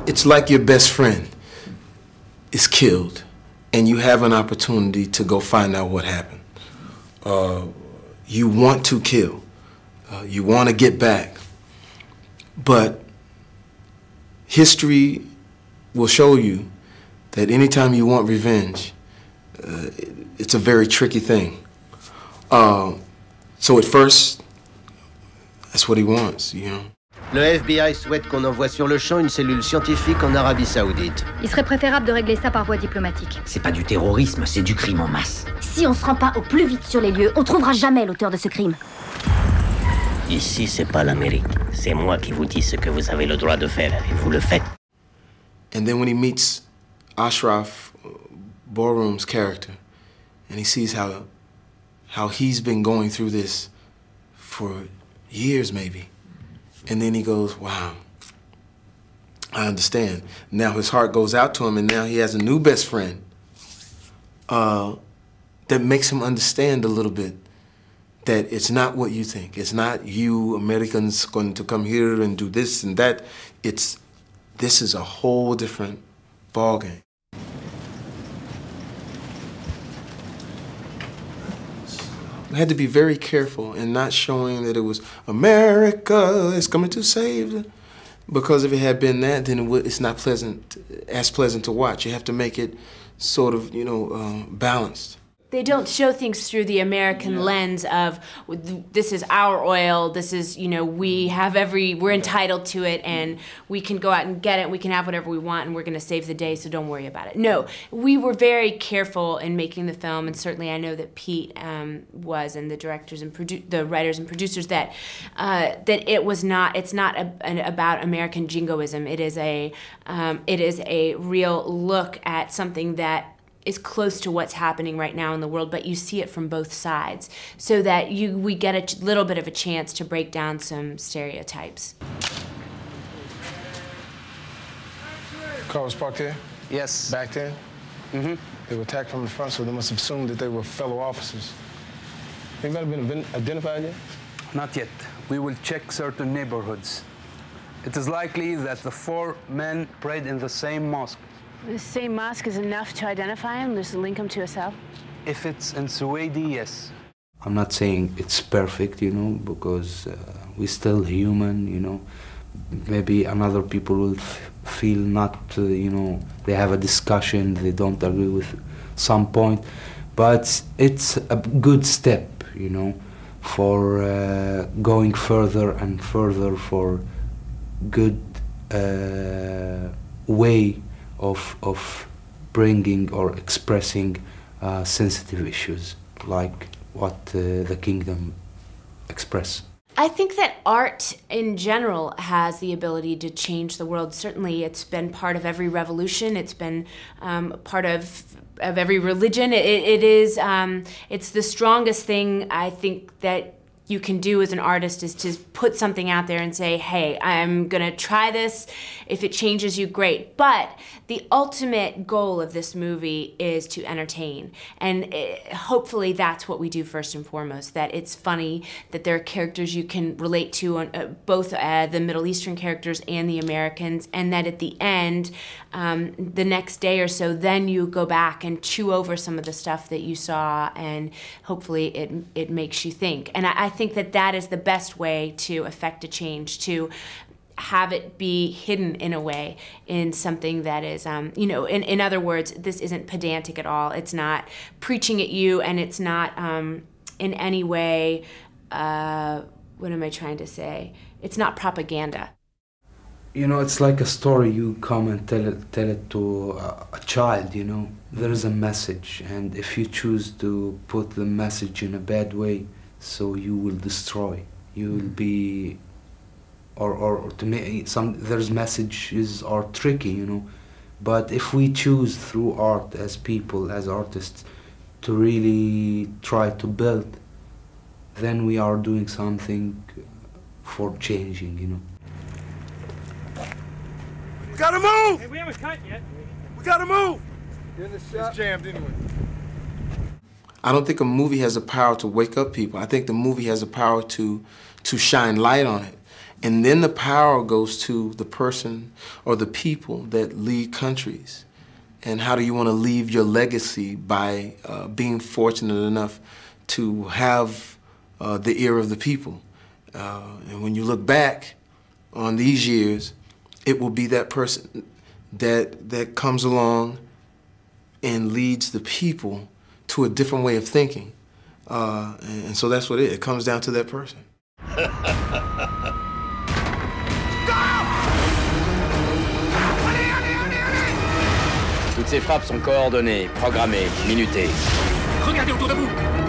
It's like your best friend is killed, and you have an opportunity to go find out what happened. You want to kill. You want to get back. But history will show you that anytime you want revenge, it's a very tricky thing. So at first, that's what he wants, you know. Le FBI souhaite qu'on envoie sur le champ une cellule scientifique en Arabie Saoudite. Il serait préférable de régler ça par voie diplomatique. C'est pas du terrorisme, c'est du crime en masse. Si on se rend pas au plus vite sur les lieux, on trouvera jamais l'auteur de ce crime. Ici, c'est pas l'Amérique. C'est moi qui vous dis ce que vous avez le droit de faire, et vous le faites. And then when he meets Ashraf, Barhoum's character, and he sees how he's been going through this for years maybe, and then he goes, wow, I understand. Now his heart goes out to him, and now he has a new best friend that makes him understand a little bit that it's not what you think. It's not you Americans going to come here and do this and that. This is a whole different ballgame. I had to be very careful in not showing that it was America is coming to save them. Because if it had been that, then it's not as pleasant to watch. You have to make it sort of, you know, balanced. They don't show things through the American lens of, this is our oil, this is, you know, we're entitled to it, and we can go out and get it, we can have whatever we want, and we're gonna save the day, so don't worry about it. No, we were very careful in making the film, and certainly I know that Pete was, and the directors and the writers and producers, that it's not about American jingoism. It is a real look at something that is close to what's happening right now in the world, but you see it from both sides, so that we get a little bit of a chance to break down some stereotypes. Car was parked here? Yes. Back then? Mm-hmm. They were attacked from the front, so they must have assumed that they were fellow officers. Anybody been identified yet? Not yet. We will check certain neighborhoods. It is likely that the 4 men prayed in the same mosque. The same mosque is enough to identify him, just link him to a cell? If it's in Suwaidi, yes. I'm not saying it's perfect, you know, because we're still human, you know. Maybe another people will feel not, you know, they have a discussion, they don't agree with some point, but it's a good step, you know, for going further and further for good way of bringing or expressing sensitive issues like what the kingdom express. I think that art in general has the ability to change the world. Certainly it's been part of every revolution, it's been part of every religion. It's the strongest thing I think that you can do as an artist, is to put something out there and say, hey, I'm gonna try this. If it changes you, great. But the ultimate goal of this movie is to entertain. And hopefully that's what we do first and foremost, that it's funny, that there are characters you can relate to, on both the Middle Eastern characters and the Americans, and that at the end, the next day or so, then you go back and chew over some of the stuff that you saw, and hopefully it makes you think. And I think that that is the best way to effect a change, to have it be hidden in a way in something that is, you know, in other words, this isn't pedantic at all. It's not preaching at you, and it's not in any way, what am I trying to say? It's not propaganda. You know, it's like a story. You come and tell it to a child, you know. There is a message, and if you choose to put the message in a bad way, so you will destroy. You will be, or to me, there's messages are tricky, you know. But if we choose through art as people, as artists, to really try to build, then we are doing something for changing, you know. We gotta move! Hey, we haven't cut yet. We gotta move! It's jammed anyway. I don't think a movie has the power to wake up people. I think the movie has the power to shine light on it. And then the power goes to the person or the people that lead countries. And how do you want to leave your legacy by being fortunate enough to have the ear of the people? And when you look back on these years, it will be that person that comes along and leads the people to a different way of thinking. And so that's what it comes down to that person. Toutes ces frappes sont coordonnées, programmées, minutées. Regardez autour de vous!